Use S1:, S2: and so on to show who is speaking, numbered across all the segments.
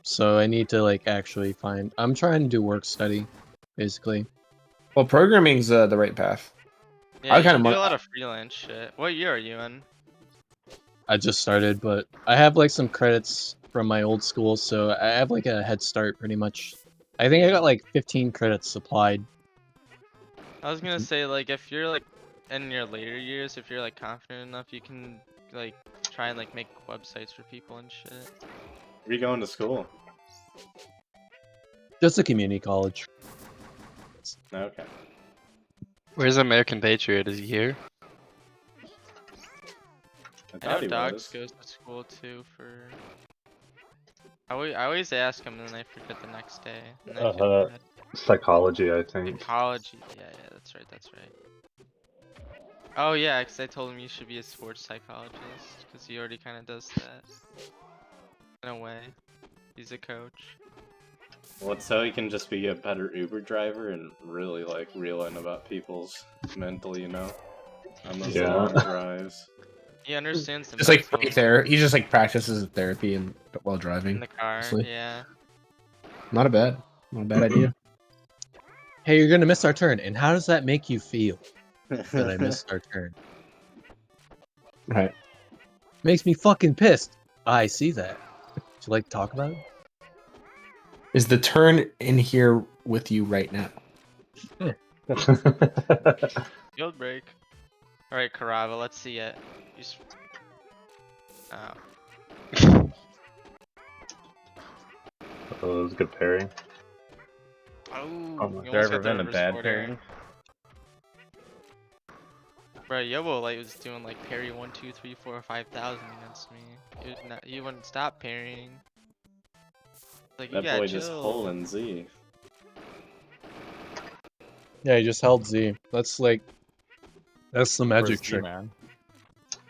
S1: So I need to like actually find. I'm trying to do work study, basically.
S2: Well, programming's the right path.
S3: Yeah,
S2: I
S3: you
S2: kind
S3: should
S2: of
S3: do a lot of freelance shit. What year are you in?
S1: I just started, but I have like some credits from my old school, so I have like a head start pretty much. I think I got like 15 credits applied.
S3: I was gonna say, like, if you're like in your later years, if you're like confident enough, you can like try and like make websites for people and shit.
S4: Where you going to school?
S1: Just a community college.
S4: Okay.
S5: Where's American Patriot? Is he here?
S4: I
S3: I
S4: thought
S3: know
S4: he
S3: Dogs
S4: was.
S3: goes to school too for. I always ask him and then I forget the next day. And I feel bad.
S6: Psychology, I think.
S3: Psychology. Yeah, that's right. That's right. Oh yeah, because I told him you should be a sports psychologist because he already kind of does that. In a way, he's a coach.
S4: Well, it's so he can just be a better Uber driver and really like reel in about people's mental, you know, on those
S6: Yeah.
S4: long drives.
S3: He understands the
S2: just like
S3: mental
S2: free therapy. He just like practices therapy and while driving.
S3: in the car.
S2: honestly.
S3: Yeah.
S2: Not a bad idea.
S1: Hey, you're gonna miss our turn, and how does that make you feel that I missed our turn?
S2: Right.
S1: Makes me fucking pissed. I see that. Would you like to talk about it?
S2: Is the turn in here with you right now?
S3: Field break. All right, Carava, let's see it. You oh.
S6: Oh, that was a good pairing.
S3: Oh,
S6: my-
S3: you
S4: There
S3: almost
S4: ever
S3: got the
S4: been a
S3: reverse
S4: bad
S3: order.
S4: pairing?
S3: Bro, Yobo like was doing like parry 1, 2, 3, 4, 5,000 against me. He wouldn't stop parrying. Like, you
S4: That
S3: gotta
S4: boy
S3: chill.
S4: just pulling Z.
S1: Yeah, he just held Z. That's the magic
S7: Where's
S1: trick.
S7: man?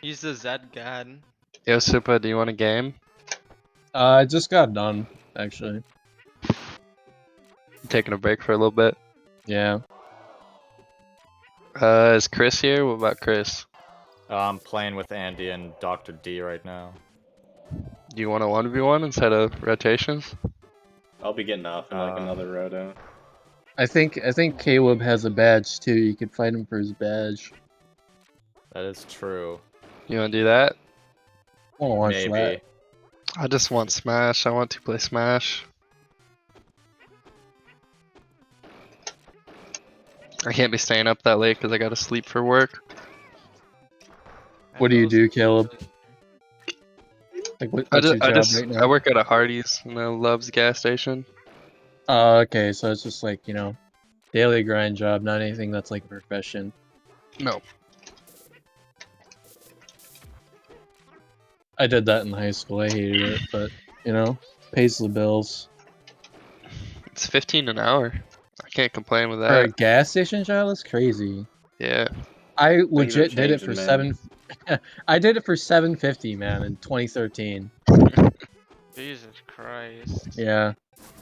S3: He's the Zed god.
S5: Yo, Supa, do you want a game?
S1: I just got done, actually.
S5: Taking a break for a little bit.
S1: Yeah.
S5: Is Chris here? What about Chris?
S7: I'm playing with Andy and Dr. D right now.
S5: Do you want a 1v1 instead of rotations?
S4: I'll be getting off in like another roto.
S1: I think Caleb has a badge too. You could fight him for his badge.
S7: That is true.
S5: You want to do that?
S1: I wanna watch
S7: Maybe.
S1: that.
S5: I just want Smash. I want to play Smash. I can't be staying up that late because I gotta sleep for work.
S1: What do you do, Caleb? Like, what's your job right now?
S5: I work at a Hardee's in the Love's gas station.
S1: Okay, so it's just like, you know, daily grind job, not anything that's like a profession.
S5: No.
S1: I did that in high school. I hated it, but you know, pays the bills.
S5: It's 15 an hour. I can't complain with
S1: For a
S5: that.
S1: gas station job, that's crazy.
S5: Yeah.
S1: I legit did it
S4: changing,
S1: for
S4: man.
S1: I did it for $7.50, man, in 2013.
S3: Jesus Christ.
S1: Yeah.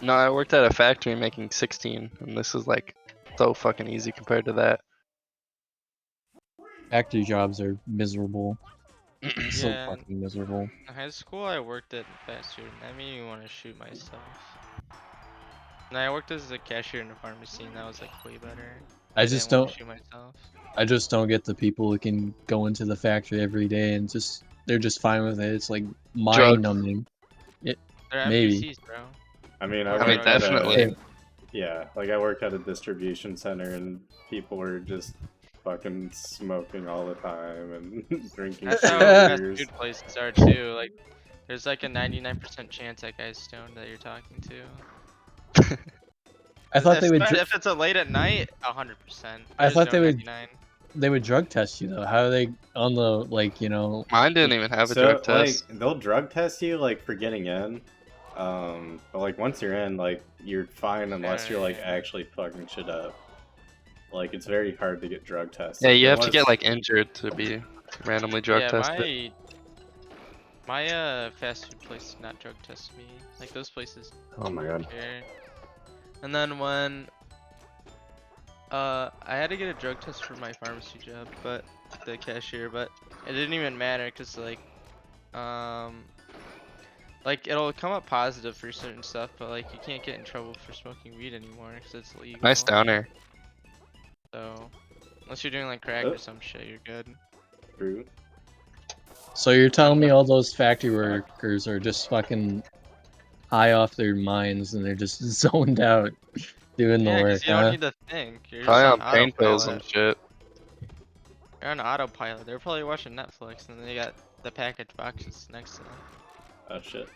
S5: No, I worked at a factory making 16, and this is like so fucking easy compared to that.
S1: Factory jobs are miserable. So
S3: Yeah.
S1: fucking miserable.
S3: In high school, I worked at fast food, and that made me want to shoot myself. And I worked as a cashier in a pharmacy, and that was like way better.
S1: I
S3: didn't
S1: just
S3: wanna
S1: don't.
S3: shoot myself.
S1: I just don't get the people who can go into the factory every day and just they're just fine with it. It's like mind numbing.
S3: They're
S1: Maybe.
S3: NPCs, bro.
S4: I mean, I
S5: I mean,
S4: worked at
S5: definitely.
S4: yeah, like I worked at a distribution center and people were just fucking smoking all the time and drinking
S3: That's how fast
S4: beers.
S3: food places are too. Like, there's like a 99% chance that guy's stoned that you're talking to.
S1: I thought they would.
S3: If it's a late at night, 100%.
S1: I thought they would.
S3: 99.
S1: They would drug test you though. How are they on the like you know?
S5: Mine didn't even have a
S4: So
S5: drug test.
S4: like they'll drug test you like for getting in, but like once you're in, like you're fine unless you're like
S3: Yeah.
S4: actually fucking shit up. Like it's very hard to get drug tested.
S5: Yeah, you
S4: There
S5: have to
S4: was-
S5: get like injured to be randomly drug
S3: Yeah,
S5: tested.
S3: my fast food place did not drug test me. Like those places
S6: Oh my god.
S3: care. And then when I had to get a drug test for my pharmacy job, but the cashier, but it didn't even matter because like Like it'll come up positive for certain stuff, but like you can't get in trouble for smoking weed anymore because it's legal.
S5: Nice downer.
S3: So unless you're doing like crack
S4: Oh.
S3: or some shit, you're good.
S4: True.
S1: So you're telling me all those factory workers are just fucking high off their minds and they're just zoned out doing the
S3: Yeah,
S1: work,
S3: because you don't
S1: huh?
S3: need to think. You're just
S5: Probably
S3: on
S5: on pain pills and
S3: autopilot.
S5: shit.
S3: You're on autopilot. They're probably watching Netflix and they got the package boxes next to them.
S4: Oh shit.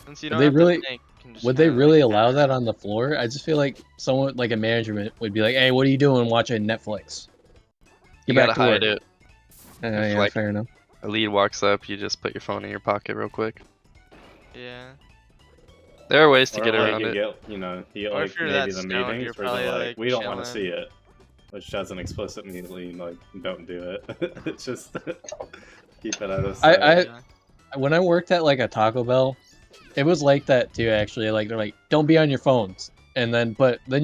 S3: Since you
S1: Would
S3: don't
S1: they
S3: have
S1: really-
S3: to think, you can just
S1: Would they
S3: kinda,
S1: really
S3: like,
S1: allow
S3: turn
S1: that
S3: around.
S1: on the floor? I just feel like someone, like a management, would be like, "Hey, what are you doing watching Netflix?
S5: You
S1: Get back
S5: gotta
S1: to
S5: hide
S1: work."
S5: it.
S1: Yeah,
S5: If, like-
S1: fair enough.
S5: A lead walks up, you just put your phone in your pocket real quick.
S3: Yeah.
S5: There are ways to
S4: Or
S5: get
S4: like
S5: around
S4: you
S5: it.
S4: get, you know, you get
S3: Or
S4: like
S3: if you're
S4: maybe
S3: that
S4: the
S3: stoned,
S4: meetings
S3: you're
S4: where they're
S3: probably,
S4: like,
S3: like,
S4: we don't want to
S3: chilling.
S4: see it, which doesn't explicitly mean like don't do it. It's just keep it out of sight.
S3: Yeah.
S1: When I worked at like a Taco Bell, it was like that too. Actually, like they're like, "Don't be on your phones," and then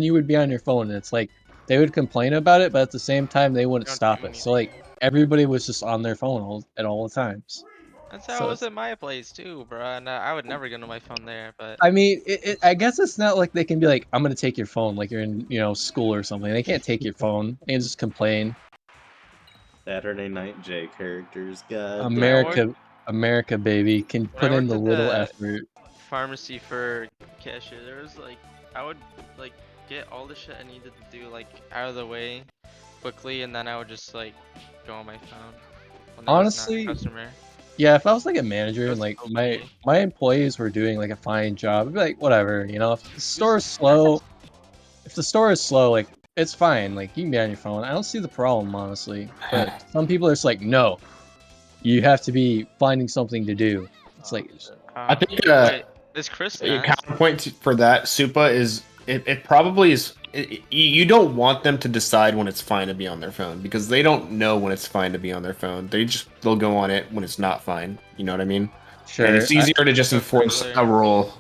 S1: you would be on your phone, and it's like they would complain about it, but at the same time they wouldn't
S3: Don't
S1: stop
S3: do
S1: it. So like
S3: anything.
S1: everybody was just on their phone at all times.
S3: That's how
S1: So
S3: it was
S1: it's-
S3: at my place too, bro. And I would never get on my phone there, but
S1: I mean, I guess it's not like they can be like, "I'm gonna take your phone," like you're in school or something. They can't take your phone. They can just complain.
S4: Saturday Night J characters, god
S3: When I
S4: damn.
S3: worked-
S1: America, baby, can
S3: when I
S1: put in
S3: worked
S1: the
S3: at
S1: little
S3: the
S1: effort.
S3: pharmacy for cashier, there was like I would like get all the shit I needed to do like out of the way quickly, and then I would just like go on my phone when there was not
S1: Honestly,
S3: a customer.
S1: Yeah, if I was like a manager and
S3: That's
S1: like
S3: OP.
S1: my employees were doing like a fine job, I'd be like, whatever, if the store is slow, like it's fine, like you can be on your phone. I don't see the problem, honestly. But some people are just like, no, you have to be finding something to do. It's like,
S2: I think
S3: Wait, is Chris
S2: a
S3: next?
S2: counterpoint for that, Supa, is it probably is. You don't want them to decide when it's fine to be on their phone because they don't know when it's fine to be on their phone. They'll go on it when it's not fine. You know what I mean?
S1: sure.
S2: And it's easier to just
S3: So
S2: enforce
S3: Krinkler-
S2: a rule.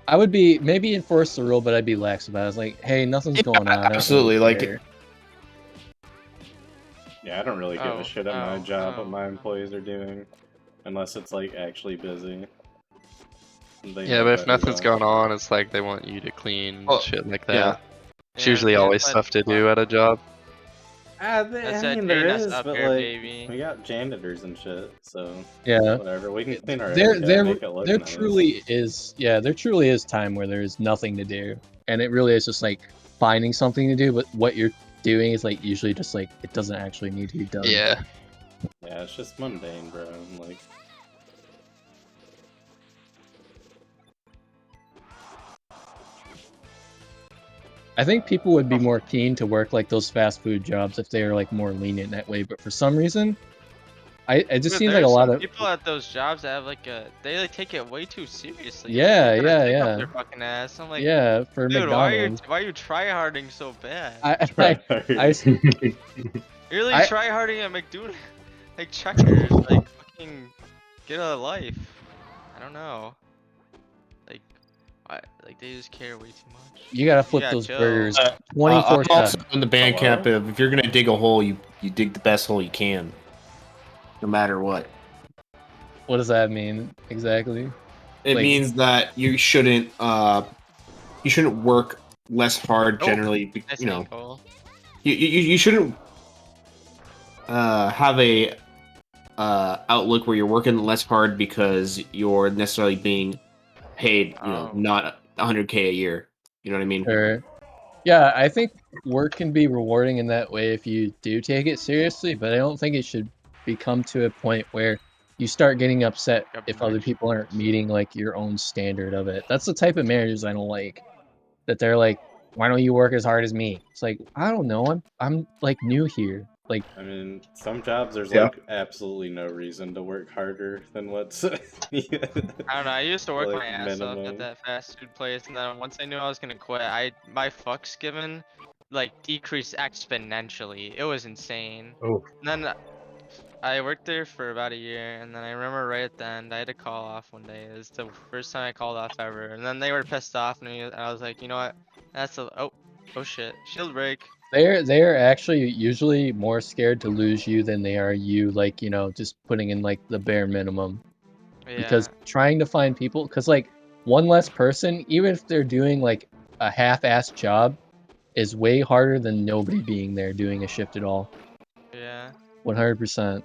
S1: I would be maybe enforce the rule, but I'd be lax about it. It's like, hey, nothing's going on. I don't
S2: absolutely,
S1: really
S2: like-
S1: care.
S4: Yeah, I don't really give a shit at my
S3: oh,
S4: job
S3: oh.
S4: what my employees are doing, unless it's like actually busy. They
S5: Yeah,
S4: know
S5: but if
S4: better
S5: nothing's
S4: though.
S5: going on, it's like they want you to clean and
S2: Oh,
S5: shit like that.
S2: yeah.
S5: It's
S3: Yeah,
S5: usually
S3: yeah,
S5: always
S3: but-
S5: stuff to do at a job.
S3: That's
S4: I
S3: that
S4: mean, there
S3: Dana's
S4: is,
S3: up
S4: but
S3: here,
S4: like,
S3: baby.
S4: we got janitors and shit, so
S1: Yeah.
S4: whatever. We can clean our
S1: There,
S4: area,
S1: there,
S4: make it look
S1: there
S4: nice.
S1: truly is. Yeah, there truly is time where there is nothing to do, and it really is just like finding something to do. But what you're doing is like usually just like it doesn't actually need to be done.
S5: Yeah.
S4: Yeah, it's just mundane, bro. Like,
S1: I think people would be more keen to work like those fast food jobs if they are like more lenient that way. But for some reason, it just
S3: Dude,
S1: seems like a
S3: there's
S1: lot
S3: some
S1: of
S3: people at those jobs that have like they like take it way too seriously.
S1: Yeah,
S3: They gotta
S1: yeah,
S3: pick
S1: yeah.
S3: up their fucking ass. I'm like,
S1: yeah for
S3: dude,
S1: McDonald's.
S3: why are you tryharding so bad? You're like
S1: I-
S3: tryharding at McDonald's, like checkers, like fucking get a life. I don't know. Like they just care way too much.
S1: You gotta flip
S3: Yeah,
S1: those
S3: chill.
S1: burgers
S2: I'm
S1: 24/7.
S2: also in the band
S4: Hello?
S2: camp of if you're gonna dig a hole, you dig the best hole you can, no matter what.
S1: What does that mean exactly?
S2: It
S1: Like-
S2: means that you shouldn't work less hard
S3: Oh,
S2: generally.
S3: Nice
S2: You know,
S3: ankle.
S2: you shouldn't have a outlook where you're working less hard because you're necessarily being paid,
S3: Oh.
S2: not 100K a year. You know what I mean?
S1: Sure. Yeah, I think work can be rewarding in that way if you do take it seriously, but I don't think it should become to a point where you start getting upset if other people aren't meeting like your own standard of it. That's the type of managers I don't like. That they're like, why don't you work as hard as me? It's like, I don't know, I'm like new here. Like,
S4: I mean, some jobs there's
S2: Yeah.
S4: like absolutely no reason to work harder than what's.
S3: I don't know. I used to work
S4: Like,
S3: my ass off
S4: minimum.
S3: at that fast food place, and then once I knew I was gonna quit, my fucks given like decreased exponentially. It was insane.
S6: Oh.
S3: And then I worked there for about a year, and then I remember right at the end I had to call off one day. It was the first time I called off ever, and then they were pissed off at me. And I was like, you know what? Oh shit, shield break.
S1: They're actually usually more scared to lose you than they are you, like, you know, just putting in like the bare minimum. Because
S3: Yeah.
S1: trying to find people, because like one less person, even if they're doing like a half-assed job, is way harder than nobody being there doing a shift at all.
S3: Yeah.
S1: 100%.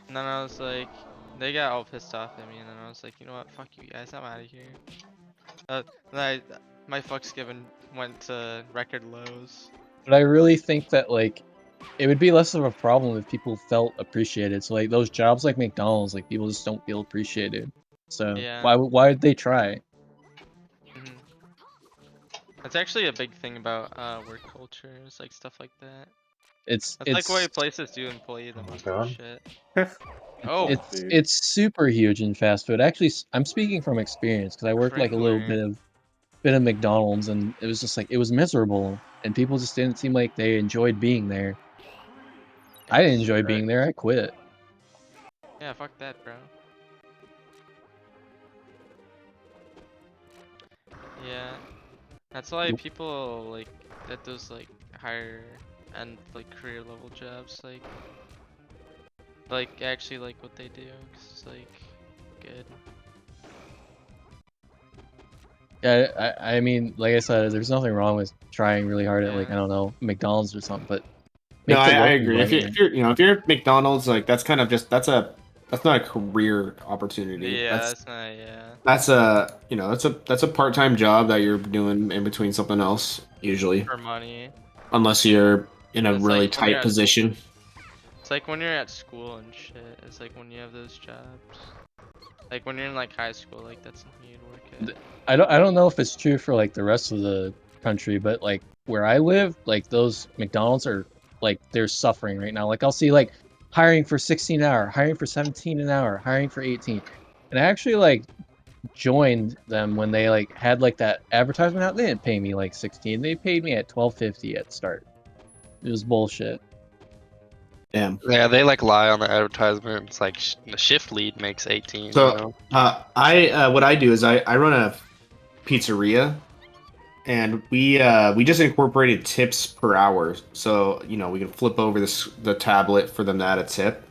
S3: And then I was like, they got all pissed off at me, and then I was like, you know what? Fuck you guys. I'm out of here. Then my fucks given went to record lows.
S1: But I really think that like it would be less of a problem if people felt appreciated. So like those jobs like McDonald's, like people just don't feel appreciated. So
S3: Yeah.
S1: why would they try?
S3: hmm That's actually a big thing about work cultures, like stuff like that.
S1: It's
S3: That's like why
S1: it's
S3: places do employee the
S6: Oh my
S3: most and
S6: god.
S3: shit. Oh,
S4: Dude.
S1: it's super huge in fast food. Actually, I'm speaking from experience because I worked like a little
S3: Kringler.
S1: bit of McDonald's, and it was just like it was miserable, and people just didn't seem like they enjoyed being there. I didn't enjoy being there. I quit.
S3: Yeah, fuck that, bro. Yeah, that's why
S1: Yep.
S3: people like at those like higher end like career level jobs like actually like what they do 'cause it's like good.
S1: Yeah, I mean, like I said, there's nothing wrong with trying really hard at like I
S3: Yeah.
S1: don't know McDonald's or something, but
S2: No,
S1: make the
S2: I
S1: work
S2: agree. If
S1: environment.
S2: you're, if you're at McDonald's, like that's kind of just that's not a career opportunity.
S3: Yeah, that's not. Yeah.
S2: That's a that's a part-time job that you're doing in between something else usually,
S3: For money.
S2: unless you're in a
S3: It's
S2: really
S3: like when you're
S2: tight position.
S3: it's like when you're at school and shit. It's like when you have those jobs. Like when you're in like high school, like that's something you'd work at.
S1: I don't know if it's true for like the rest of the country, but like where I live, like those McDonald's are like they're suffering right now. Like I'll see like hiring for 16 an hour, hiring for 17 an hour, hiring for 18. And I actually like joined them when they like had like that advertisement out. They didn't pay me like 16. They paid me at 12.50 at start. It was bullshit.
S2: Damn.
S5: Yeah, they like lie on the advertisement. It's like the shift lead makes 18. You
S2: So,
S5: know.
S2: I what I do is I run a pizzeria, and we just incorporated tips per hour. So we can flip over the tablet for them to add a tip.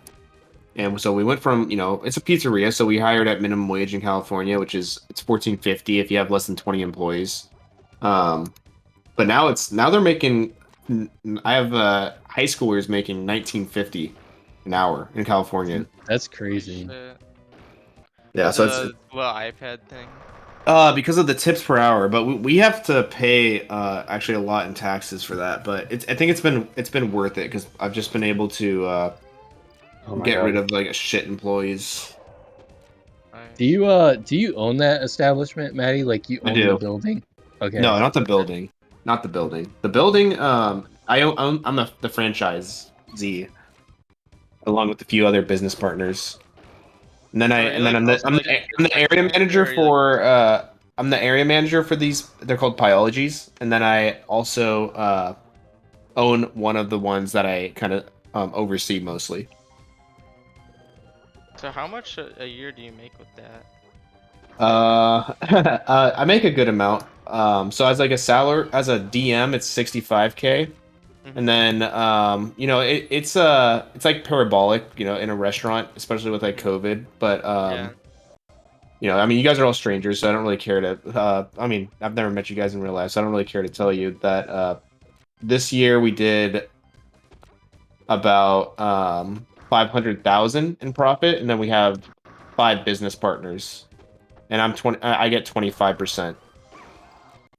S2: And so we went from it's a pizzeria, so we hired at minimum wage in California, which is it's 14.50 if you have less than 20 employees. But now they're making. I have high schoolers making 19.50 an hour in California.
S1: That's
S3: Holy
S1: crazy.
S3: shit.
S2: Yeah, so it's
S3: The little iPad thing.
S2: because of the tips per hour, but we have to pay actually a lot in taxes for that. But I think it's been worth it because I've just been able to
S6: Oh my
S2: get
S6: god.
S2: rid of like shit employees.
S1: Do you own that establishment, Maddie? Like you
S2: I
S1: own the
S2: do.
S1: building? Okay.
S2: No, not the building. Not the building. The building. I'm the franchise Z, along with a few other business partners. And then
S3: So are you like
S2: I'm
S3: also like a
S2: I'm the
S3: construction
S2: area
S3: manager
S2: manager
S3: or are you like
S2: for I'm the area manager for these. They're called Pyologies, and then I also own one of the ones that I kind of oversee mostly.
S3: so how much a year do you make with that?
S2: I make a good amount. So as like a salary as a DM, it's 65K. And
S3: Mhm.
S2: then it's like parabolic, in a restaurant, especially with like COVID. But
S3: Yeah.
S2: I mean, you guys are all strangers, so I don't really care to. I mean, I've never met you guys in real life, so I don't really care to tell you that this year we did about 500,000 in profit, and then we have 5 business partners, and I get 25%.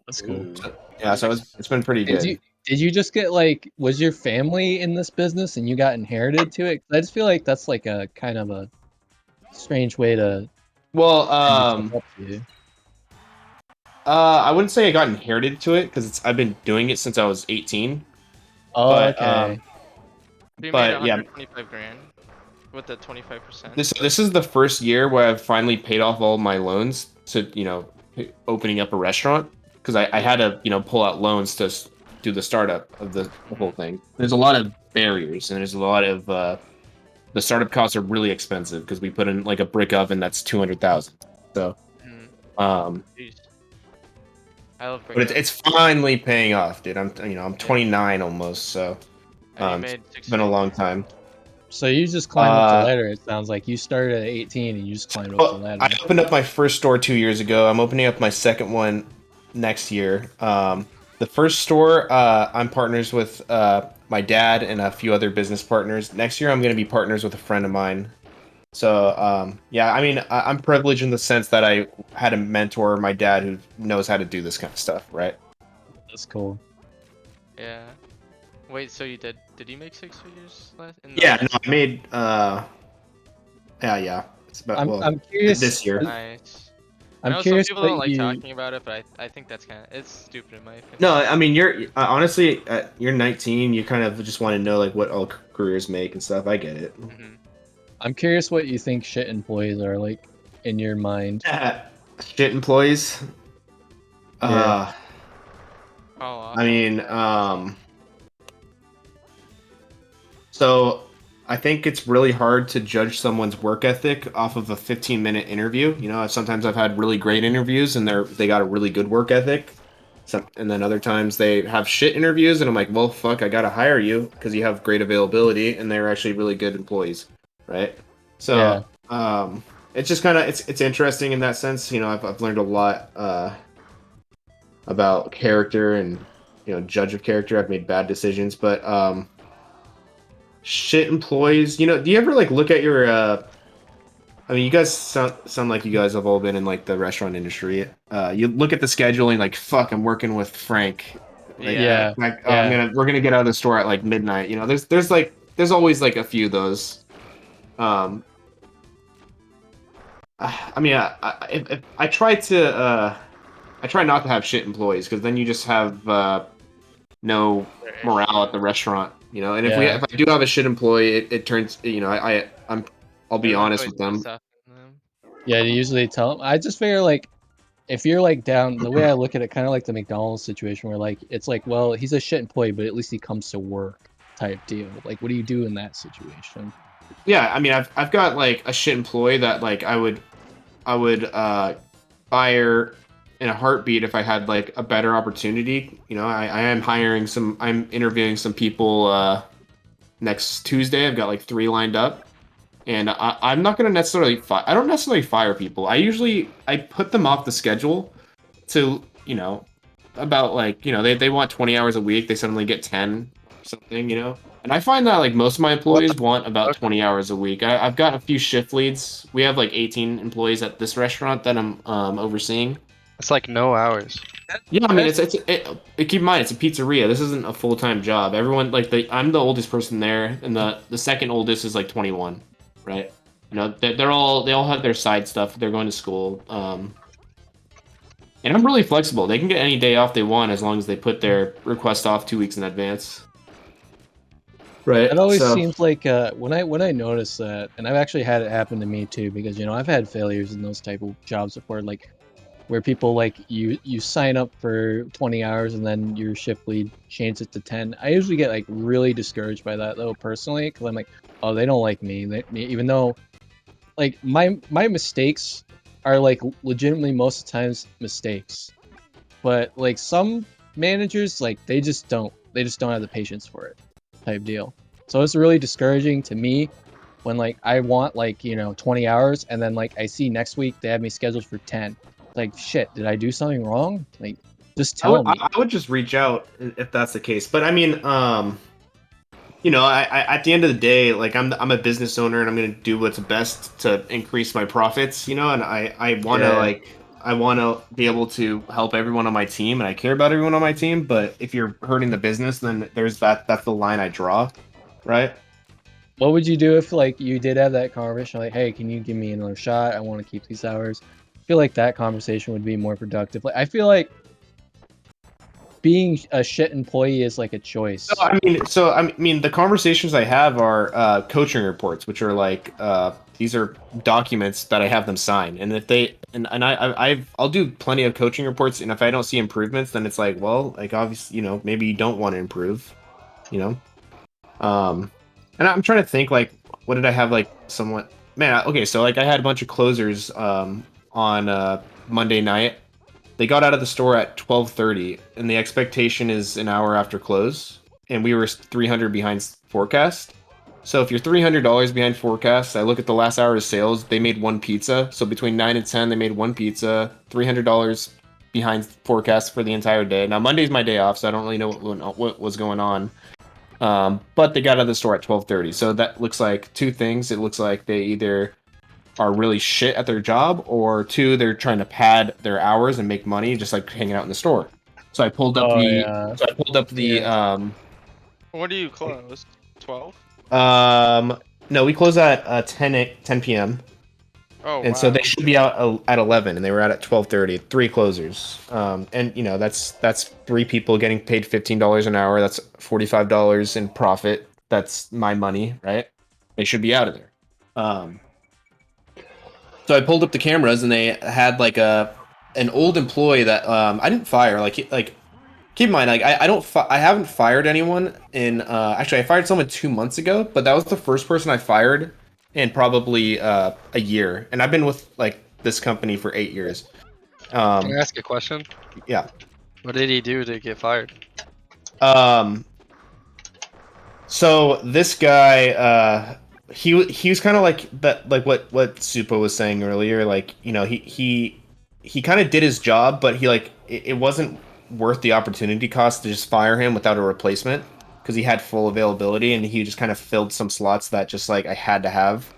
S1: That's cool.
S4: Ooh.
S2: Yeah, so it's been pretty good.
S1: Did you just get like was your family in this business and you got inherited to it? 'Cause I just feel like that's like a kind of a strange way to
S2: Well,
S1: end yourself up to.
S2: I wouldn't say I got inherited to it because I've been doing it since I was 18.
S1: Oh,
S2: But
S1: okay.
S3: So you made
S2: but yeah,
S3: 125 grand with the 25%.
S2: this is the first year where I've finally paid off all my loans to opening up a restaurant because I had to pull out loans to do the startup of the whole thing. There's a lot of barriers and there's a lot of the startup costs are really expensive because we put in like a brick oven that's 200,000. So
S3: Mhm.
S2: um
S3: Jeez. I love
S2: But
S3: bringing
S2: it's finally paying off, dude. I'm 29 almost, so
S3: Have you
S2: it's
S3: made 6
S2: been a
S3: figures?
S2: long time.
S1: So you just climbed up the
S2: Uh,
S1: ladder. It sounds like you started at 18 and you just climbed up the
S2: Well,
S1: ladder.
S2: I opened up my first store 2 years ago. I'm opening up my second one next year. The first store, I'm partners with my dad and a few other business partners. Next year, I'm going to be partners with a friend of mine. So, yeah, I mean, I'm privileged in the sense that I had a mentor, my dad, who knows how to do this kind of stuff, right?
S1: That's cool.
S3: Yeah. Wait, so you did you make 6 figures in
S2: Yeah,
S3: the
S2: no, I made, yeah. It's about, well,
S1: I'm curious.
S2: this year.
S3: Nice. I
S1: I'm
S3: know some
S1: curious
S3: people
S1: what
S3: don't like
S1: you.
S3: talking about it, but I think that's kind of it's stupid in my opinion.
S2: No, I mean, you're honestly, you're 19. You kind of just want to know like what all careers make and stuff. I get it.
S3: Hmm.
S1: I'm curious what you think shit employees are like in your mind.
S2: Shit employees.
S1: Yeah.
S3: How
S2: I
S3: often?
S2: mean, so I think it's really hard to judge someone's work ethic off of a 15-minute interview. You know, sometimes I've had really great interviews and they got a really good work ethic. And then other times they have shit interviews and I'm like, well, fuck, I gotta hire you because you have great availability and they're actually really good employees, right?
S1: Yeah.
S2: So, it's just kind of it's interesting in that sense. You know, I've learned a lot about character and judge of character. I've made bad decisions, but shit employees. You know, do you ever like look at your? I mean, you guys sound like you guys have all been in like the restaurant industry. You look at the scheduling, like fuck, I'm working with Frank. Like,
S3: Yeah.
S1: Yeah.
S2: we're gonna get out of the store at like midnight. You know, there's always like a few of those. Um, I mean, if I try to I try not to have shit employees because then you just have no
S3: Their
S2: morale at
S3: issue.
S2: the restaurant, you know. And
S1: Yeah.
S2: if I do have a shit employee, it turns, I'll be
S3: Everyone's
S2: honest
S3: always
S2: with them.
S3: pissed off at them.
S1: Yeah. You usually tell them. I just figure like if you're like down, the way I look at it, kind of like the McDonald's situation where like it's like, well, he's a shit employee, but at least he comes to work type deal. Like, what do you do in that situation?
S2: Yeah, I mean, I've got like a shit employee that like I would fire in a heartbeat if I had like a better opportunity. You know, I am I'm interviewing some people next Tuesday. I've got like 3 lined up. And I'm not gonna necessarily I don't necessarily fire people. I put them off the schedule to about like they want 20 hours a week. They suddenly get 10 or something. And I find that like most of my
S5: What
S2: employees
S5: the
S2: want about
S5: fuck?
S2: 20 hours a week. I've got a few shift leads. We have like 18 employees at this restaurant that I'm overseeing.
S5: It's like no hours.
S2: Yeah, I mean
S1: That's-
S2: keep in mind it's a pizzeria. This isn't a full-time job. Everyone like I'm the oldest person there, and the second oldest is like 21, right? You know, they all have their side stuff. They're going to school. And I'm really flexible. They can get any day off they want as long as they put their request off 2 weeks in advance. Right.
S1: It always
S2: So
S1: seems like when I notice that, and I've actually had it happen to me too, because I've had failures in those type of jobs before, like where people like you sign up for 20 hours and then your shift lead changes it to 10. I usually get like really discouraged by that though personally, because I'm like, oh, they don't like me. Even though like my mistakes are like legitimately most of the times mistakes, but like some managers like they just don't have the patience for it type deal. So it's really discouraging to me when like I want like 20 hours and then like I see next week they have me scheduled for 10. Like shit, did I do something wrong? Like just tell me.
S2: I would just reach out if that's the case. But I mean, I at the end of the day, like I'm a business owner and I'm gonna do what's best to increase my profits. And I want to
S1: Yeah.
S2: I want to be able to help everyone on my team, and I care about everyone on my team. But if you're hurting the business, then that's the line I draw, right?
S1: What would you do if like you did have that conversation like, hey, can you give me another shot? I want to keep these hours. I feel like that conversation would be more productive. Like I feel like being a shit employee is like a choice.
S2: I mean, the conversations I have are coaching reports, which are like these are documents that I have them sign, and if they and I'll do plenty of coaching reports, and if I don't see improvements, then it's like, well, like obviously, maybe you don't want to improve, you know. And I'm trying to think like, what did I have like somewhat? Man, okay, so like I had a bunch of closers on Monday night. They got out of the store at 12:30, and the expectation is an hour after close, and we were 300 behind forecast. So if you're $300 behind forecast, I look at the last hour of sales, they made one pizza. So between 9 and 10, they made one pizza, $300 behind forecast for the entire day. Now Monday's my day off, so I don't really know what was going on. But they got out of the store at 12:30. So that looks like two things. It looks like they either are really shit at their job, or two, they're trying to pad their hours and make money, just like hanging out in the store. So I pulled up
S3: What do you close? 12?
S2: no, we close at 10 p.m.
S3: Oh,
S2: And
S3: wow.
S2: so they should be out at 11, and they were out at 12:30. Three closers. And you know that's three people getting paid $15 an hour. That's $45 in profit. That's my money, right? They should be out of there. So I pulled up the cameras, and they had like an old employee that I didn't fire. Like keep in mind, like I haven't fired anyone in. Actually, I fired someone 2 months ago, but that was the first person I fired in probably a year, and I've been with like this company for 8 years.
S5: Can I ask a question?
S2: Yeah.
S5: What did he do to get fired?
S2: So this guy, he was kind of like that, like what Supa was saying earlier. Like, you know, he kind of did his job, but he like it wasn't worth the opportunity cost to just fire him without a replacement, because he had full availability, and he just kind of filled some slots that just like I had to have.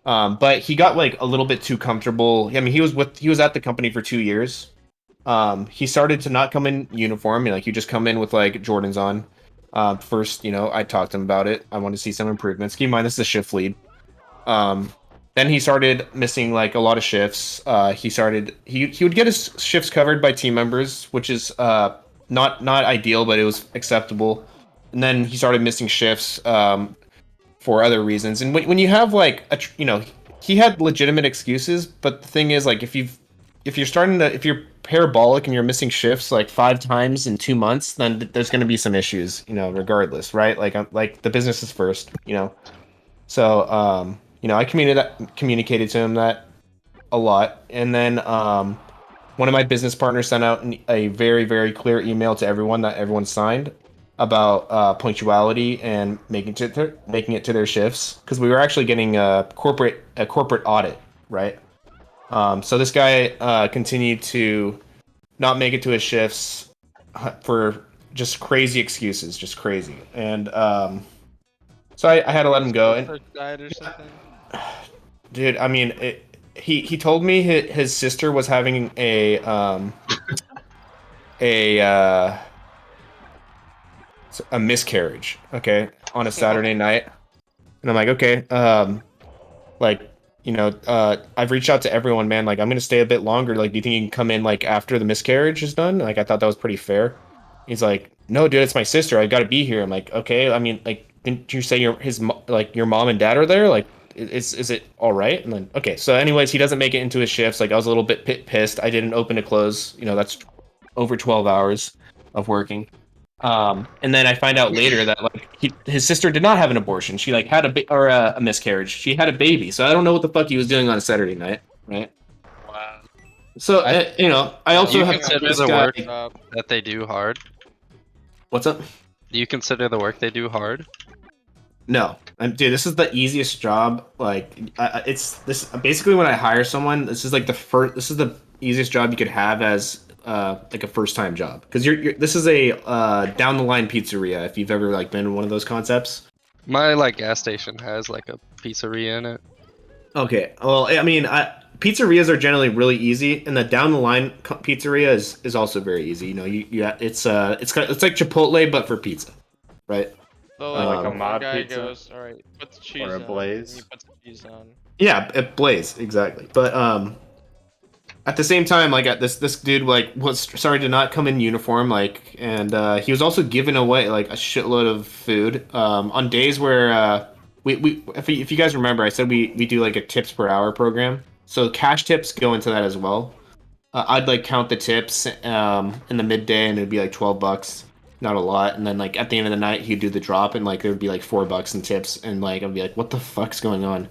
S2: But he got like a little bit too comfortable. I mean, he was at the company for 2 years. He started to not come in uniform. You know, like you just come in with like Jordans on. First, you know, I talked to him about it. I wanted to see some improvements. Keep in mind, this is a shift lead. Then he started missing like a lot of shifts. He would get his shifts covered by team members, which is not ideal, but it was acceptable. And then he started missing shifts for other reasons. And when you have like you know, he had legitimate excuses, but the thing is, like, if you're parabolic and you're missing shifts like 5 times in 2 months, then there's going to be some issues, you know, regardless, right? Like the business is first, you know. So you know, I communicated to him that a lot, and then one of my business partners sent out a very, very clear email to everyone that everyone signed about punctuality and making it to their shifts, because we were actually getting a corporate audit, right? So this guy continued to not make it to his shifts for just crazy excuses, just crazy, and so I had to let him go. And
S3: died or something?
S2: dude, I mean, he told me his sister was having a miscarriage, okay, on a Saturday night. And I'm like, okay, like, you know, I've reached out to everyone, man. Like, I'm gonna stay a bit longer. Like, do you think you can come in like after the miscarriage is done? Like, I thought that was pretty fair. He's like, no, dude, it's my sister. I gotta be here. I'm like, okay. I mean, like, didn't you say your mom and dad are there? Like, is it all right? And then, okay. So, anyways, he doesn't make it into his shifts. Like, I was a little bit pissed. I didn't open to close. You know, that's over 12 hours of working. And then I find out later that like his sister did not have an abortion. She like had a miscarriage. She had a baby. So I don't know what the fuck he was doing on a Saturday night, right?
S5: Wow.
S2: So you know, I
S5: Do
S2: also
S5: you
S2: have
S5: consider
S2: this
S5: the
S2: guy.
S5: work that they do hard?
S2: What's up?
S5: Do you consider the work they do hard?
S2: No, dude, this is the easiest job. Like, it's this basically when I hire someone. This is like This is the easiest job you could have as like a first time job, because this is a down the line pizzeria. If you've ever like been in one of those concepts.
S5: My like gas station has like a pizzeria in it.
S2: Okay, well, I mean, pizzerias are generally really easy, and the down the line pizzeria is also very easy. You know, it's like Chipotle but for pizza, right?
S3: So
S4: Like a
S3: the
S4: mod
S3: guy
S4: pizza?
S3: goes, all right, put the cheese
S4: Or a
S3: on.
S4: Blaze?
S3: And he puts the cheese on.
S2: Yeah, it Blaze, exactly. But at the same time, like this dude like was sorry to not come in uniform, like, and he was also giving away like a shitload of food on days where we if you guys remember, I said we do like a tips per hour program. So cash tips go into that as well. I'd like count the tips in the midday, and it'd be like $12, not a lot. And then like at the end of the night, he'd do the drop, and like there would be like $4 in tips, and like I'd be like, what the fuck's going on?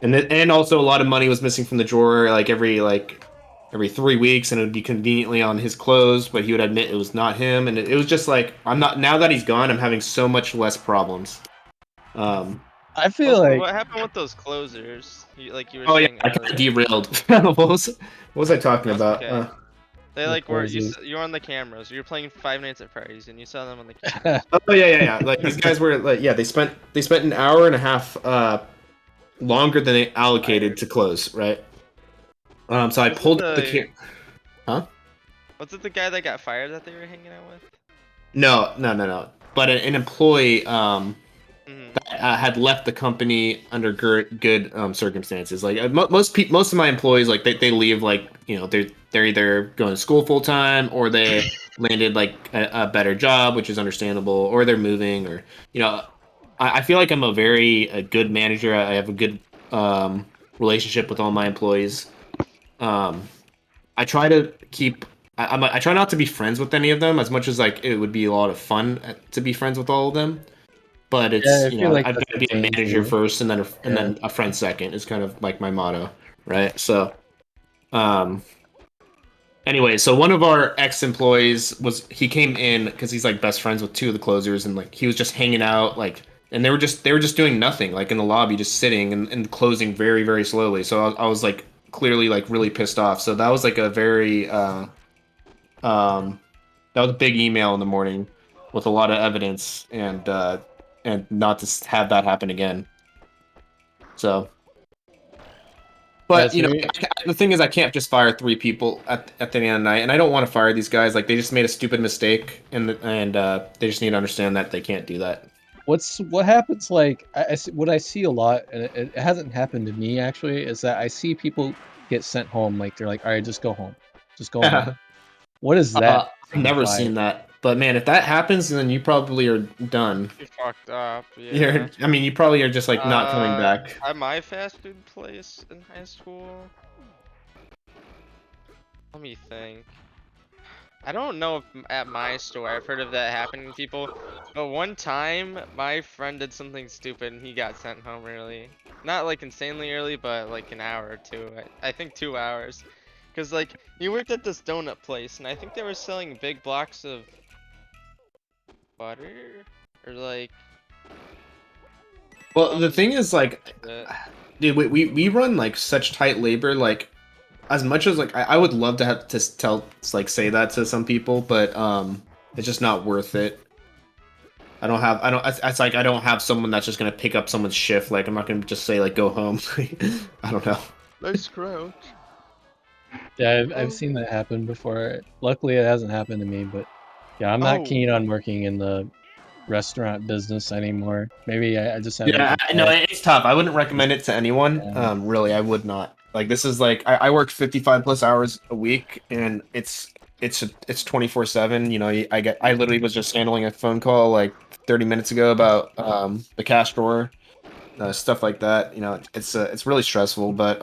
S2: And also a lot of money was missing from the drawer, like every like every 3 weeks, and it would be conveniently on his clothes, but he would admit it was not him, and it was just like I'm not. Now that he's gone, I'm having so much less problems.
S1: I feel
S3: Also,
S1: like
S3: what happened with those closers? You were
S2: Oh yeah,
S3: saying
S2: I got
S3: earlier.
S2: derailed. what was I talking
S3: That's
S2: about?
S3: okay. They
S1: the
S3: like were
S1: closers.
S3: you were on the cameras. You were playing 5 Nights at Freddy's, and you saw them on the cameras.
S2: Oh yeah. Like these guys were like, yeah, they spent an hour and a half longer than they allocated to close, right? So I
S3: Was it
S2: pulled up the
S3: the
S2: Huh?
S3: Was it the guy that got fired that they were hanging out with?
S2: No. But an employee
S3: Mhm.
S2: had left the company under good circumstances. Like most of my employees, like they leave, like they're either going to school full time, or they landed like a better job, which is understandable, or they're moving, or I feel like I'm a good manager. I have a good relationship with all my employees. I try to keep. I try not to be friends with any of them as much as like it would be a lot of fun to be friends with all of them. But
S1: Yeah,
S2: it's
S1: I feel like
S2: I've
S1: that's
S2: got to
S1: a
S2: be a manager
S1: danger.
S2: first, and
S1: Yeah.
S2: then a friend second is kind of like my motto, right? So, um, anyway, so one of our ex-employees he came in because he's like best friends with two of the closers, and like he was just hanging out, like, and they were just doing nothing, like in the lobby, just sitting and closing very very slowly. So I was like clearly like really pissed off. So that was like a very um that was a big email in the morning with a lot of evidence, and not to have that happen again. So,
S1: Yeah,
S2: but
S1: it's very
S2: the thing is, I can't just fire 3 people at the end of the night, and I don't want to fire these guys. Like they just made a stupid mistake, and they just need to understand that they can't do that.
S1: what happens, like what I see a lot, and it hasn't happened to me actually, is that I see people get sent home, like they're like, all right, just go home, just go home. What does that
S2: I've never
S1: signify?
S2: seen that, but man, if that happens, then you probably are done.
S3: You fucked up. Yeah.
S2: You probably are just like not coming back.
S3: At my fast food place in high school. Let me think. I don't know if at my store I've heard of that happening to people, but one time my friend did something stupid and he got sent home early. Not like insanely early, but like an hour or two. I think 2 hours. Cause like he worked at this donut place and I think they were selling big blocks of butter or like.
S2: Well, the thing is, like,
S3: Uh,
S2: dude, we run like such tight labor. Like, as much as like I would love to have to say that to some people, but it's just not worth it. I don't it's like I don't have someone that's just gonna pick up someone's shift. Like I'm not gonna just say like go home. I don't know.
S3: nice crouch.
S1: Yeah, I've seen that happen before. Luckily, it hasn't happened to me, but yeah, I'm not
S3: Oh.
S1: keen on working in the restaurant business anymore. Maybe I just haven't
S2: Yeah,
S1: been
S2: no,
S1: called.
S2: it's tough. I wouldn't recommend it to anyone.
S1: Yeah.
S2: Really, I would not. Like this is like I work 55 plus hours a week, and it's 24/7. I literally was just handling a phone call like 30 minutes ago about the cash drawer, stuff like that. It's really stressful, but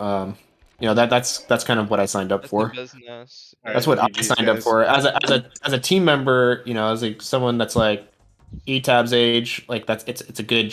S2: that's kind of what I signed up
S3: That's the
S2: for.
S3: business.
S2: That's
S4: Alright,
S2: what I
S4: GG's,
S2: signed up
S4: guys.
S2: for as a team member. As like someone that's like ETAB's age, like it's a good